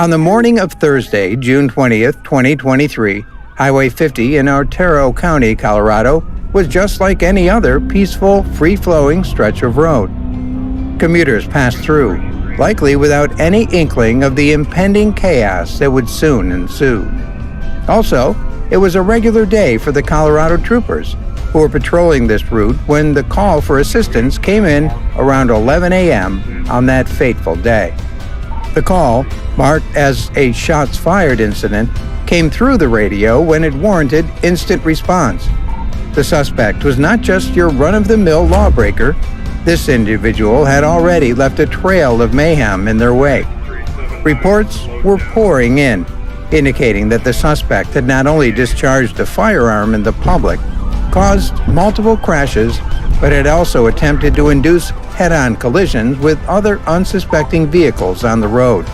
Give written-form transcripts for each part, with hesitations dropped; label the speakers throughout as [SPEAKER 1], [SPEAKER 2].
[SPEAKER 1] On the morning of Thursday, June 20th, 2023, Highway 50 in Otero County, Colorado, was just like any other peaceful, free-flowing stretch of road. Commuters passed through, likely without any inkling of the impending chaos that would soon ensue. Also, it was a regular day for the Colorado troopers, who were patrolling this route when the call for assistance came in around 11 a.m. on that fateful day. The call, marked as a shots fired incident, came through the radio when it warranted instant response. The suspect was not just your run-of-the-mill lawbreaker. This individual had already left a trail of mayhem in their wake. Reports were pouring in, indicating that the suspect had not only discharged a firearm in the public, caused multiple crashes, but had also attempted to induce head-on collisions with other unsuspecting vehicles on the road.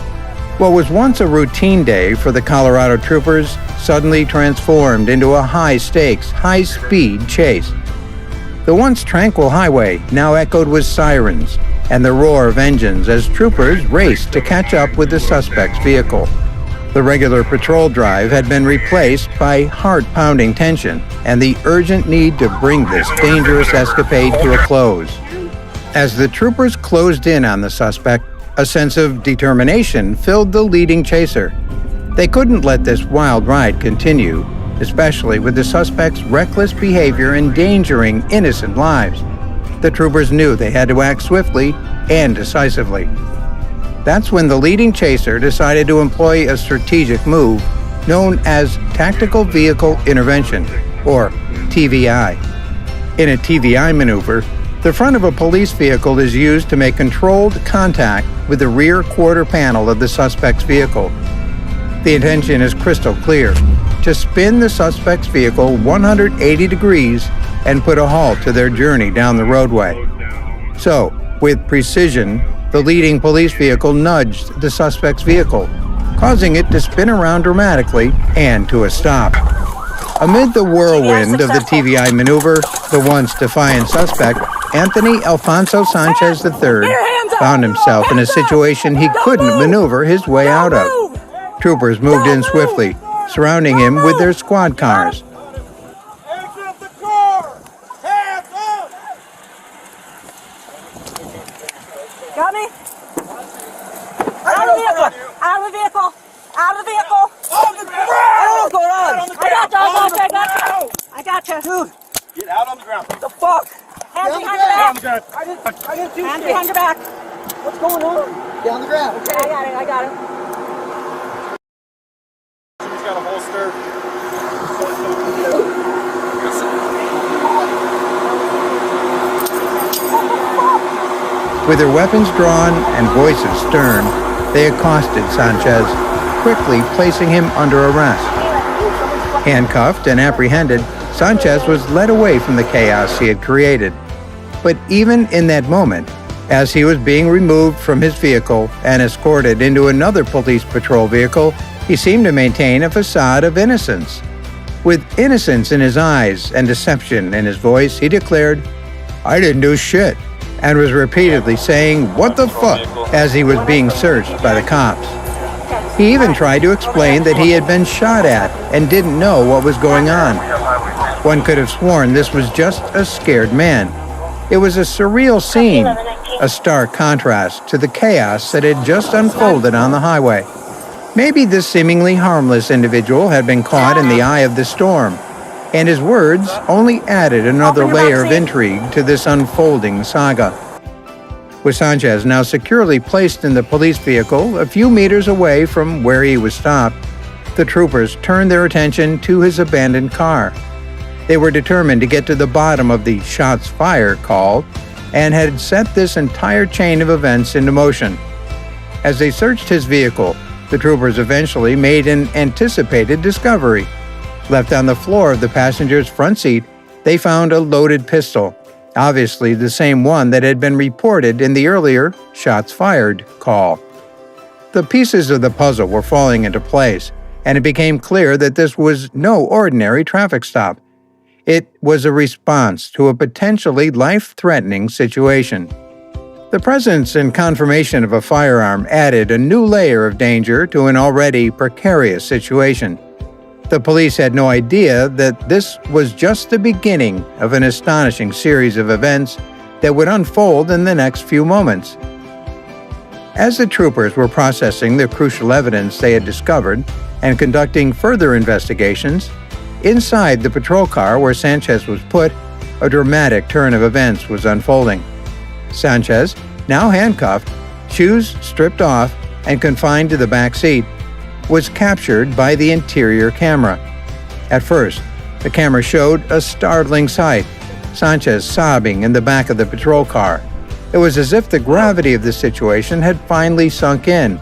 [SPEAKER 1] What was once a routine day for the Colorado troopers suddenly transformed into a high-stakes, high-speed chase. The once tranquil highway now echoed with sirens and the roar of engines as troopers raced to catch up with the suspect's vehicle. The regular patrol drive had been replaced by heart-pounding tension and the urgent need to bring this dangerous escapade to a close. As the troopers closed in on the suspect, a sense of determination filled the leading chaser. They couldn't let this wild ride continue, especially with the suspect's reckless behavior endangering innocent lives. The troopers knew they had to act swiftly and decisively. That's when the leading chaser decided to employ a strategic move known as Tactical Vehicle Intervention, or TVI. In a TVI maneuver, the front of a police vehicle is used to make controlled contact with the rear quarter panel of the suspect's vehicle. The intention is crystal clear: to spin the suspect's vehicle 180 degrees and put a halt to their journey down the roadway. So, with precision, the leading police vehicle nudged the suspect's vehicle, causing it to spin around dramatically and to a stop. Amid the whirlwind of the TVI maneuver, the once defiant suspect, Anthony Alfonso Sanchez III, found himself in a situation he couldn't maneuver his way out of. Troopers moved in swiftly, surrounding him with their squad cars.
[SPEAKER 2] Exit the car! Hands up!
[SPEAKER 3] Got me? Out of the vehicle! Out of the vehicle! Out of the vehicle!
[SPEAKER 2] On the ground!
[SPEAKER 3] What's going on? I got you.
[SPEAKER 2] Dude, get out on the ground.
[SPEAKER 3] What the fuck? Hands behind your
[SPEAKER 2] Get on the
[SPEAKER 3] back.
[SPEAKER 2] ground. I didn't do
[SPEAKER 3] Hands
[SPEAKER 2] shit.
[SPEAKER 3] behind your back.
[SPEAKER 2] What's going on? Get on the ground.
[SPEAKER 3] Okay, I got it.
[SPEAKER 2] He's got a holster.
[SPEAKER 1] With their weapons drawn and voices stern, they accosted Sanchez, quickly placing him under arrest. Handcuffed and apprehended, Sanchez was led away from the chaos he had created. But even in that moment, as he was being removed from his vehicle and escorted into another police patrol vehicle, he seemed to maintain a facade of innocence. With innocence in his eyes and deception in his voice, he declared, "I didn't do shit," and was repeatedly saying, "What the fuck?" as he was being searched by the cops. He even tried to explain that he had been shot at and didn't know what was going on. One could have sworn this was just a scared man. It was a surreal scene, a stark contrast to the chaos that had just unfolded on the highway. Maybe this seemingly harmless individual had been caught in the eye of the storm, and his words only added another layer of intrigue to this unfolding saga. With Sanchez now securely placed in the police vehicle a few meters away from where he was stopped, the troopers turned their attention to his abandoned car. They were determined to get to the bottom of the shots fired call and had set this entire chain of events into motion. As they searched his vehicle, the troopers eventually made an anticipated discovery. Left on the floor of the passenger's front seat, they found a loaded pistol, obviously the same one that had been reported in the earlier shots fired call. The pieces of the puzzle were falling into place, and it became clear that this was no ordinary traffic stop. It was a response to a potentially life-threatening situation. The presence and confirmation of a firearm added a new layer of danger to an already precarious situation. The police had no idea that this was just the beginning of an astonishing series of events that would unfold in the next few moments. As the troopers were processing the crucial evidence they had discovered and conducting further investigations, inside the patrol car where Sanchez was put, a dramatic turn of events was unfolding. Sanchez, now handcuffed, shoes stripped off, and confined to the back seat, was captured by the interior camera. At first, the camera showed a startling sight: Sanchez sobbing in the back of the patrol car. It was as if the gravity of the situation had finally sunk in,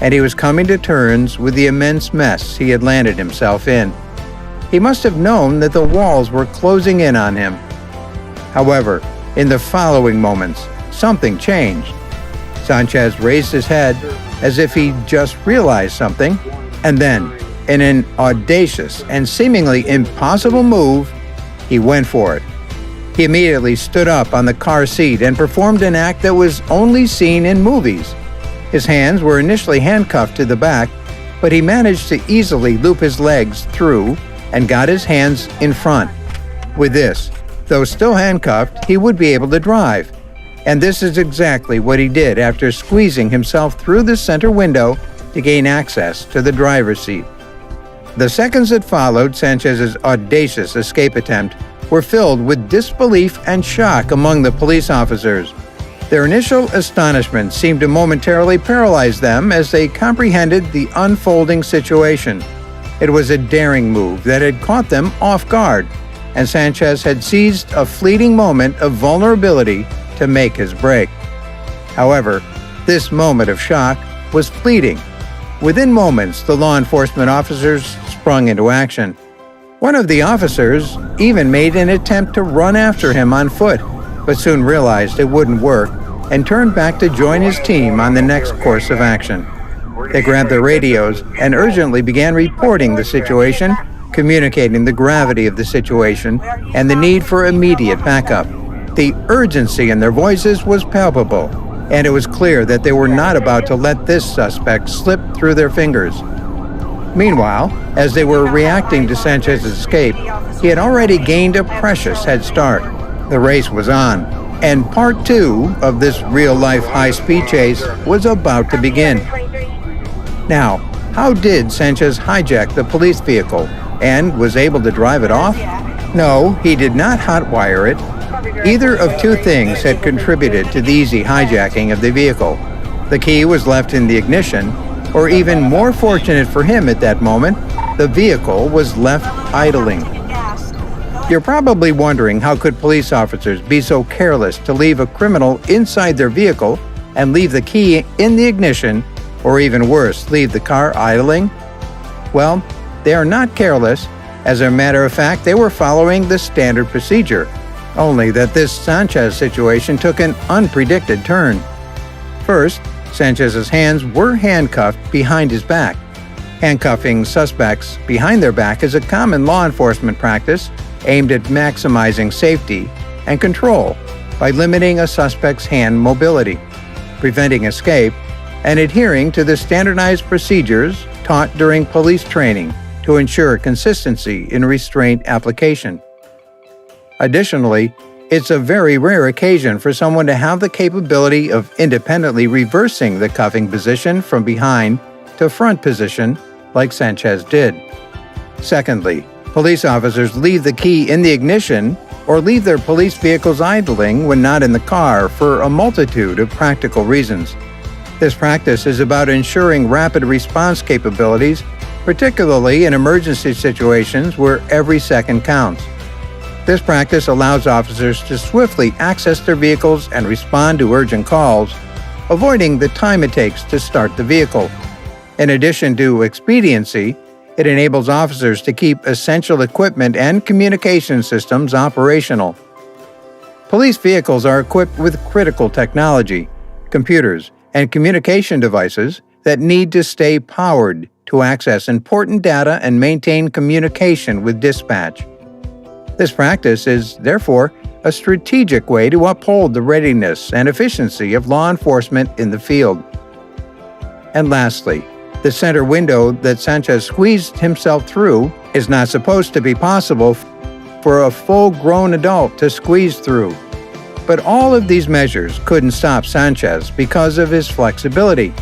[SPEAKER 1] and he was coming to terms with the immense mess he had landed himself in. He must have known that the walls were closing in on him. However, in the following moments, something changed. Sanchez raised his head as if he just realized something, and then, in an audacious and seemingly impossible move, he went for it. He immediately stood up on the car seat and performed an act that was only seen in movies. His hands were initially handcuffed to the back, but he managed to easily loop his legs through and got his hands in front. With this, though still handcuffed, he would be able to drive. And this is exactly what he did after squeezing himself through the center window to gain access to the driver's seat. The seconds that followed Sanchez's audacious escape attempt were filled with disbelief and shock among the police officers. Their initial astonishment seemed to momentarily paralyze them as they comprehended the unfolding situation. It was a daring move that had caught them off guard, and Sanchez had seized a fleeting moment of vulnerability to make his break. However, this moment of shock was fleeting. Within moments, the law enforcement officers sprung into action. One of the officers even made an attempt to run after him on foot, but soon realized it wouldn't work and turned back to join his team on the next course of action. They grabbed their radios and urgently began reporting the situation, communicating the gravity of the situation and the need for immediate backup. The urgency in their voices was palpable, and it was clear that they were not about to let this suspect slip through their fingers. Meanwhile, as they were reacting to Sanchez's escape, he had already gained a precious head start. The race was on, and part 2 of this real-life high-speed chase was about to begin. Now, how did Sanchez hijack the police vehicle and was able to drive it off? No, he did not hotwire it. Either of two things had contributed to the easy hijacking of the vehicle. The key was left in the ignition, or even more fortunate for him at that moment, the vehicle was left idling. You're probably wondering, how could police officers be so careless to leave a criminal inside their vehicle and leave the key in the ignition, or even worse, leave the car idling? Well, they are not careless. As a matter of fact, they were following the standard procedure, only that this Sanchez situation took an unpredicted turn. First, Sanchez's hands were handcuffed behind his back. Handcuffing suspects behind their back is a common law enforcement practice aimed at maximizing safety and control by limiting a suspect's hand mobility, preventing escape, and adhering to the standardized procedures taught during police training to ensure consistency in restraint application. Additionally, it's a very rare occasion for someone to have the capability of independently reversing the cuffing position from behind to front position like Sanchez did. Secondly, police officers leave the key in the ignition or leave their police vehicles idling when not in the car for a multitude of practical reasons. This practice is about ensuring rapid response capabilities, particularly in emergency situations where every second counts. This practice allows officers to swiftly access their vehicles and respond to urgent calls, avoiding the time it takes to start the vehicle. In addition to expediency, it enables officers to keep essential equipment and communication systems operational. Police vehicles are equipped with critical technology, computers, and communication devices that need to stay powered to access important data and maintain communication with dispatch. This practice is, therefore, a strategic way to uphold the readiness and efficiency of law enforcement in the field. And lastly, the center window that Sanchez squeezed himself through is not supposed to be possible for a full-grown adult to squeeze through. But all of these measures couldn't stop Sanchez because of his flexibility.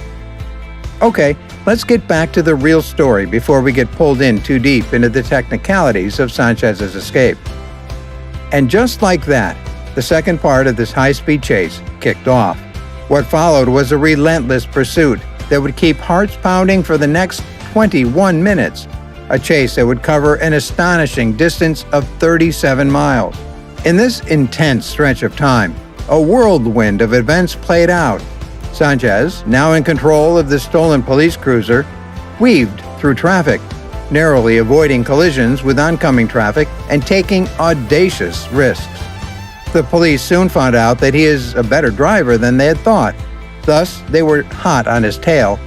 [SPEAKER 1] Okay, let's get back to the real story before we get pulled in too deep into the technicalities of Sanchez's escape. And just like that, the second part of this high-speed chase kicked off. What followed was a relentless pursuit that would keep hearts pounding for the next 21 minutes, a chase that would cover an astonishing distance of 37 miles. In this intense stretch of time, a whirlwind of events played out. Sanchez, now in control of the stolen police cruiser, weaved through traffic, narrowly avoiding collisions with oncoming traffic and taking audacious risks. The police soon found out that he is a better driver than they had thought. Thus, they were hot on his tail,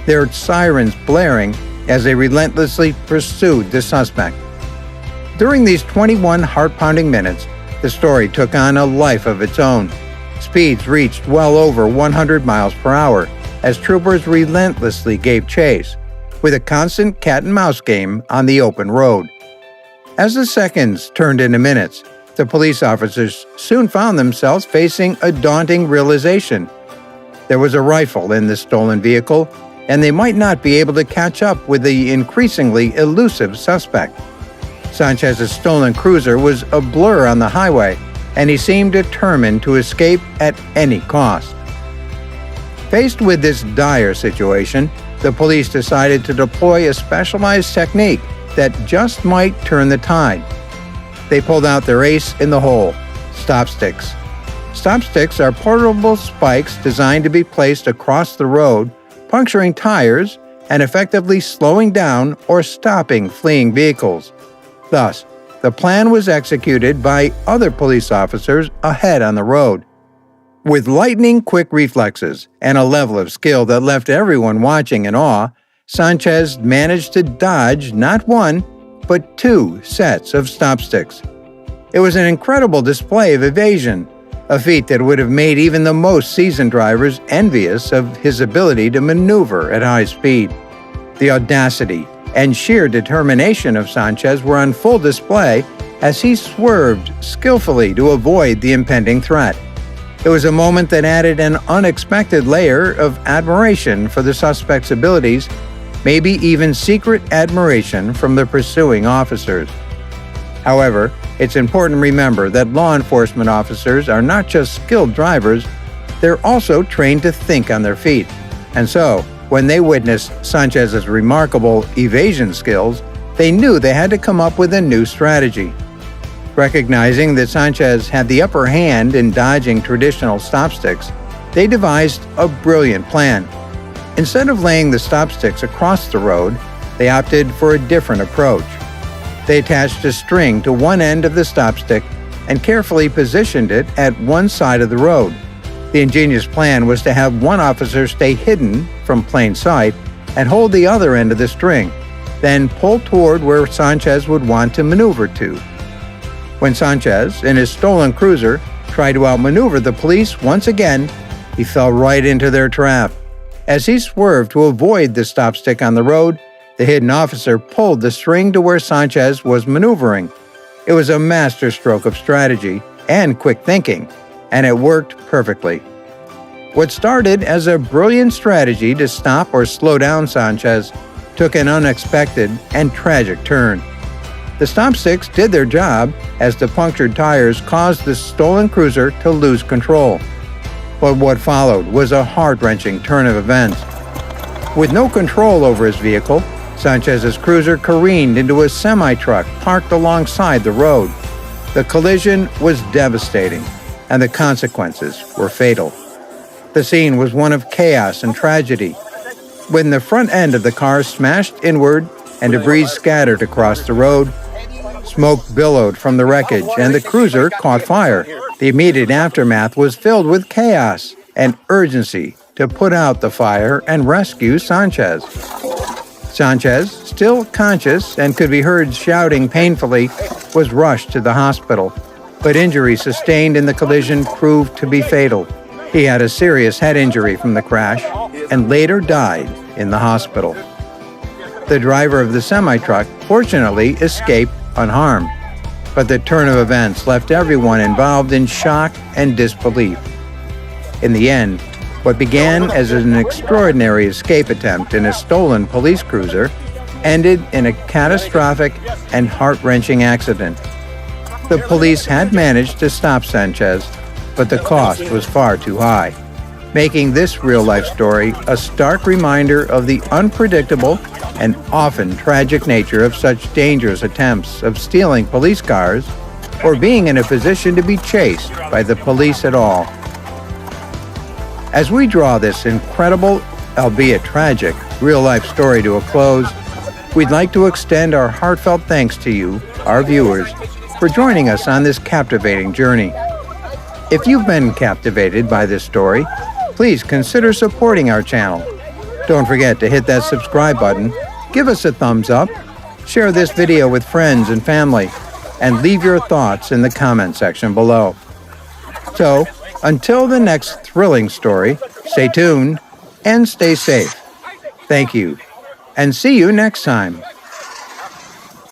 [SPEAKER 1] their sirens blaring as they relentlessly pursued the suspect. During these 21 heart-pounding minutes, the story took on a life of its own. Speeds reached well over 100 miles per hour as troopers relentlessly gave chase, with a constant cat-and-mouse game on the open road. As the seconds turned into minutes, the police officers soon found themselves facing a daunting realization. There was a rifle in the stolen vehicle, and they might not be able to catch up with the increasingly elusive suspect. Sanchez's stolen cruiser was a blur on the highway, and he seemed determined to escape at any cost. Faced with this dire situation, the police decided to deploy a specialized technique that just might turn the tide. They pulled out their ace in the hole: stop sticks. Stop sticks are portable spikes designed to be placed across the road, puncturing tires and effectively slowing down or stopping fleeing vehicles. Thus, the plan was executed by other police officers ahead on the road. With lightning-quick reflexes and a level of skill that left everyone watching in awe, Sanchez managed to dodge not one, but two sets of stop sticks. It was an incredible display of evasion, a feat that would have made even the most seasoned drivers envious of his ability to maneuver at high speed. The audacity and sheer determination of Sanchez were on full display as he swerved skillfully to avoid the impending threat. It was a moment that added an unexpected layer of admiration for the suspect's abilities, maybe even secret admiration from the pursuing officers. However, it's important to remember that law enforcement officers are not just skilled drivers, they're also trained to think on their feet. And so, when they witnessed Sanchez's remarkable evasion skills, they knew they had to come up with a new strategy. Recognizing that Sanchez had the upper hand in dodging traditional stop sticks, they devised a brilliant plan. Instead of laying the stop sticks across the road, they opted for a different approach. They attached a string to one end of the stop stick and carefully positioned it at one side of the road. The ingenious plan was to have one officer stay hidden from plain sight and hold the other end of the string, then pull toward where Sanchez would want to maneuver to. When Sanchez, in his stolen cruiser, tried to outmaneuver the police once again, he fell right into their trap. As he swerved to avoid the stop stick on the road, the hidden officer pulled the string to where Sanchez was maneuvering. It was a masterstroke of strategy and quick thinking, and it worked perfectly. What started as a brilliant strategy to stop or slow down Sanchez took an unexpected and tragic turn. The stop sticks did their job as the punctured tires caused the stolen cruiser to lose control. But what followed was a heart-wrenching turn of events. With no control over his vehicle, Sanchez's cruiser careened into a semi-truck parked alongside the road. The collision was devastating, and the consequences were fatal. The scene was one of chaos and tragedy. When the front end of the car smashed inward and debris scattered across the road, smoke billowed from the wreckage and the cruiser caught fire. The immediate aftermath was filled with chaos and urgency to put out the fire and rescue Sanchez. Sanchez, still conscious and could be heard shouting painfully, was rushed to the hospital, but injuries sustained in the collision proved to be fatal. He had a serious head injury from the crash and later died in the hospital. The driver of the semi-truck fortunately escaped unharmed, but the turn of events left everyone involved in shock and disbelief. In the end, what began as an extraordinary escape attempt in a stolen police cruiser ended in a catastrophic and heart-wrenching accident. The police had managed to stop Sanchez, but the cost was far too high, making this real-life story a stark reminder of the unpredictable and often tragic nature of such dangerous attempts of stealing police cars or being in a position to be chased by the police at all. As we draw this incredible, albeit tragic, real-life story to a close, we'd like to extend our heartfelt thanks to you, our viewers, for joining us on this captivating journey. If you've been captivated by this story, please consider supporting our channel. Don't forget to hit that subscribe button, give us a thumbs up, share this video with friends and family, and leave your thoughts in the comment section below. So, until the next thrilling story, stay tuned and stay safe. Thank you, and see you next time.